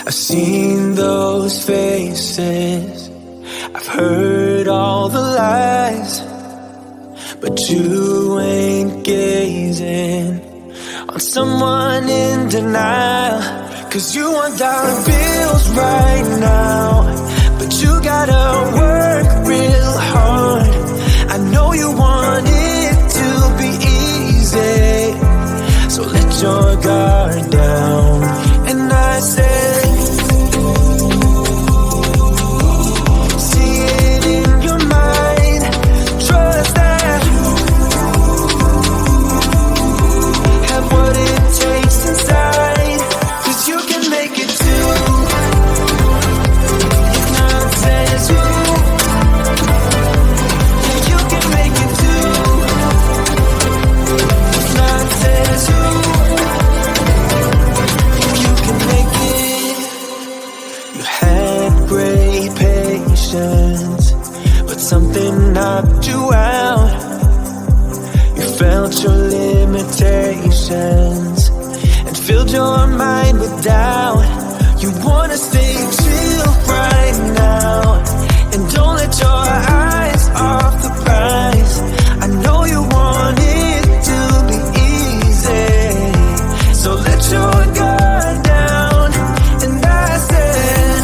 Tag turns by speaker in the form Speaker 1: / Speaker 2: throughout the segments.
Speaker 1: I've seen those faces, I've heard all the lies, but you ain't gazing on someone in denial. 'Cause you want dollar bills right now, but you gotta work real hard. I know you want it to be easy, so let your guard down. And I said, but something knocked you out. You felt your limitations and filled your mind with doubt. You wanna stay chill right now and don't let your eyes off the prize. I know you want it to be easy, so let your guard down. And I said,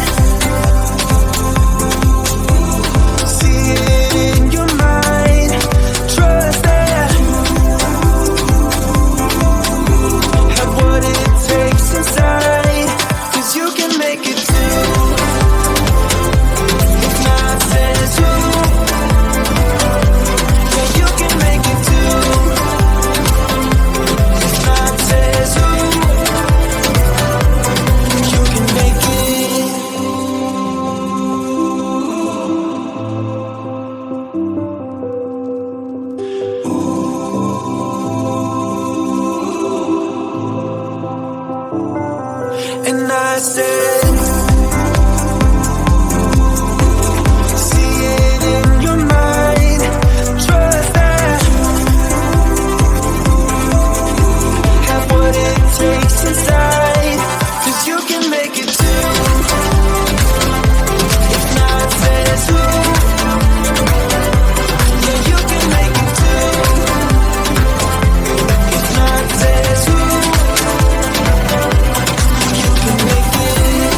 Speaker 1: and I said, see it in your mind, trust that, have what it takes inside, 'cause you can make it too. If not, says who? Yeah, you can make it too. If not, says who? You can make it.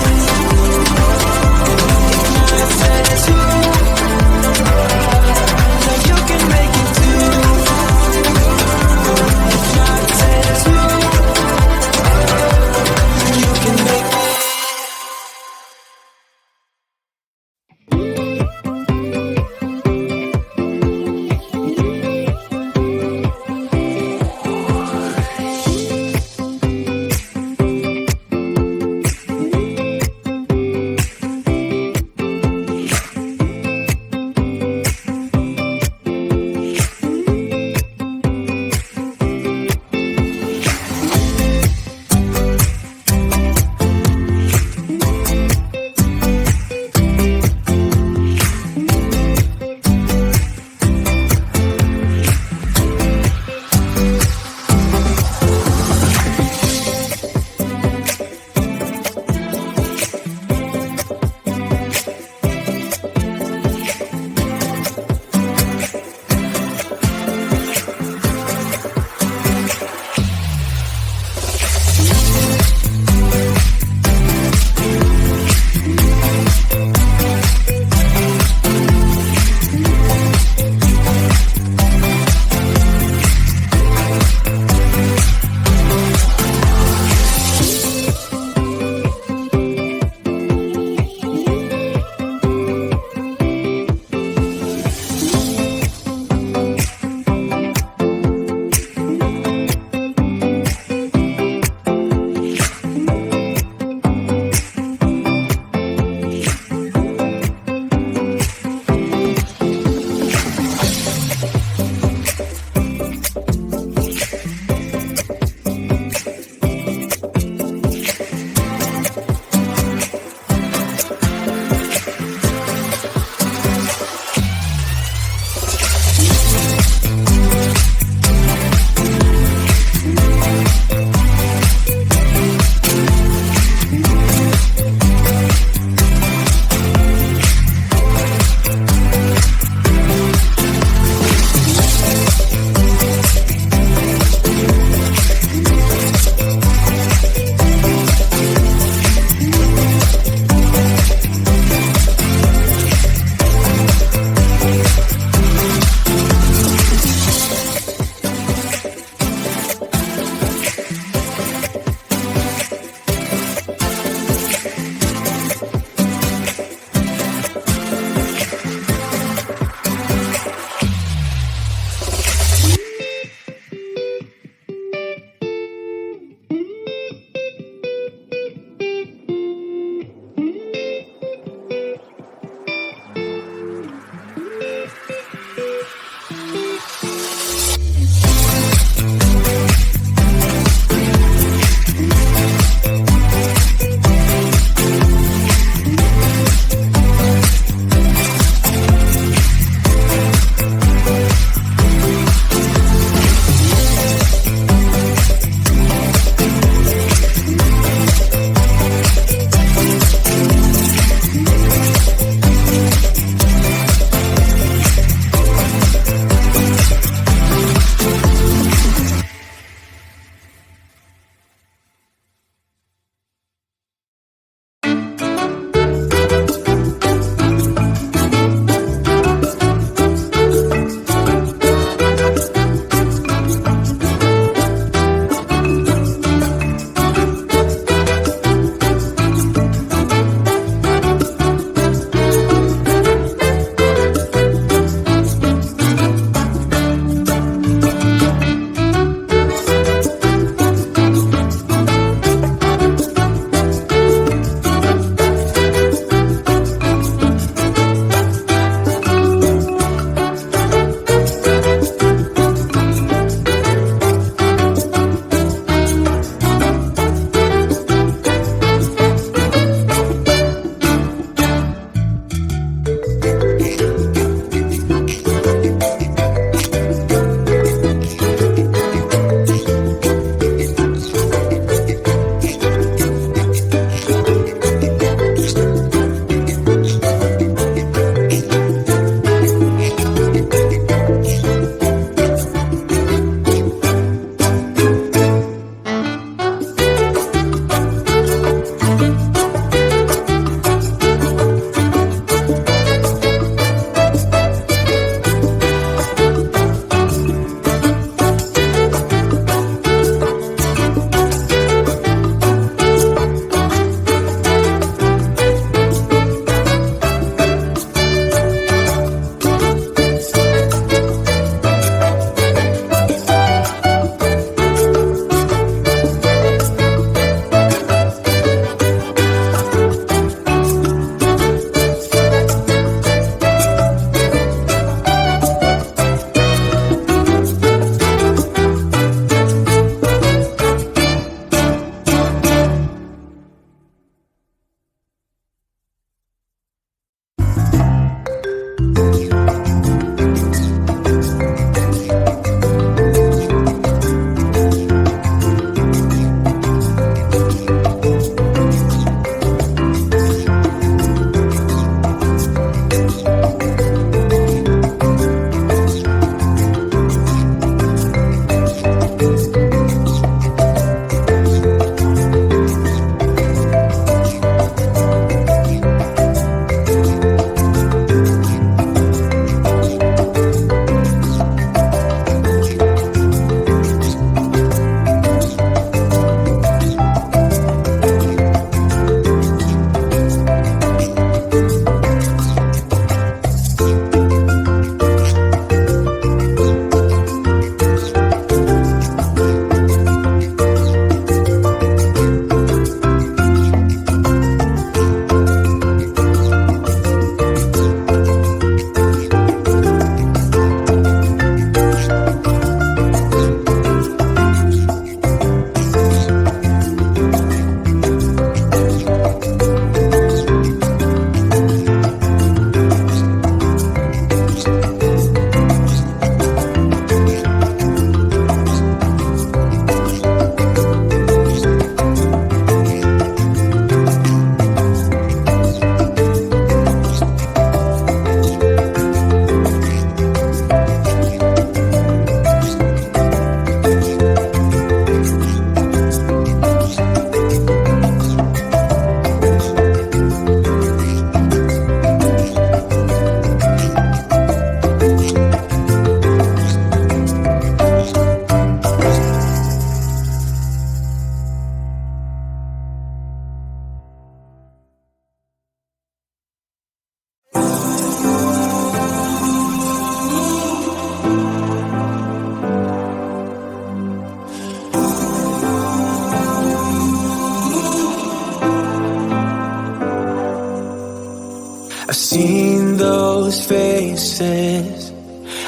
Speaker 1: seen those faces,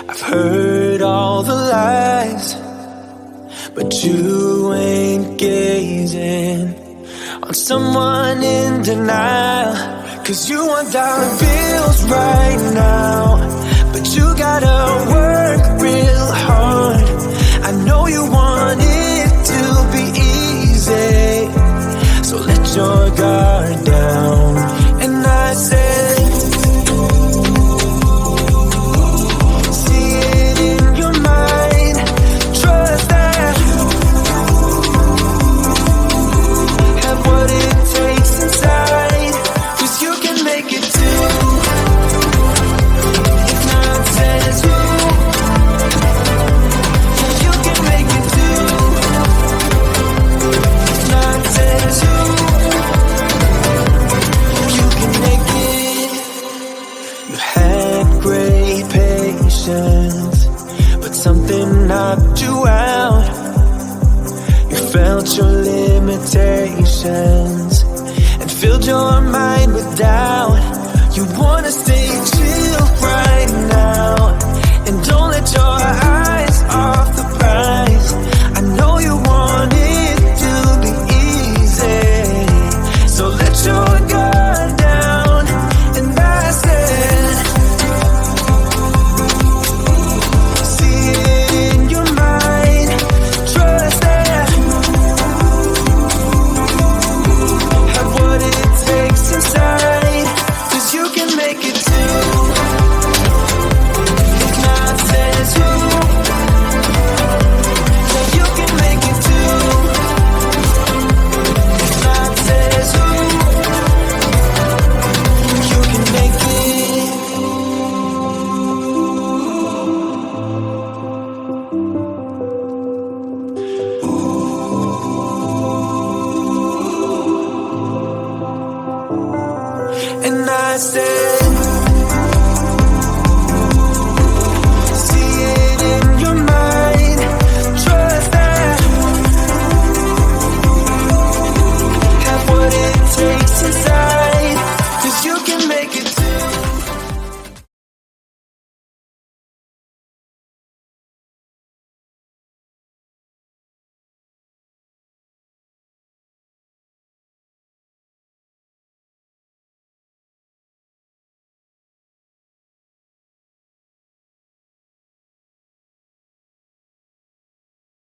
Speaker 1: I've heard all the lies, but you ain't gazing on someone in denial. 'Cause you want dollar bills right now, but you gotta work real hard. I know you want it to be easy, so let your guard down. And I said, see it in your mind, trust that, have what it takes inside, 'cause you can make it too. If not says you, you can make it too. If not says you, you can make it. You had great patience, but something knocked you out. You felt your limitations and filled your mind with doubt. You wanna stay chill right now, and don't let your eyes off the prize. I know you want it to be easy, so let your guard down. And I said, see it in your mind, trust that, have what it takes inside, 'cause you can make it too. If not says you, you can make it too. If not says you, you can make it. And I said,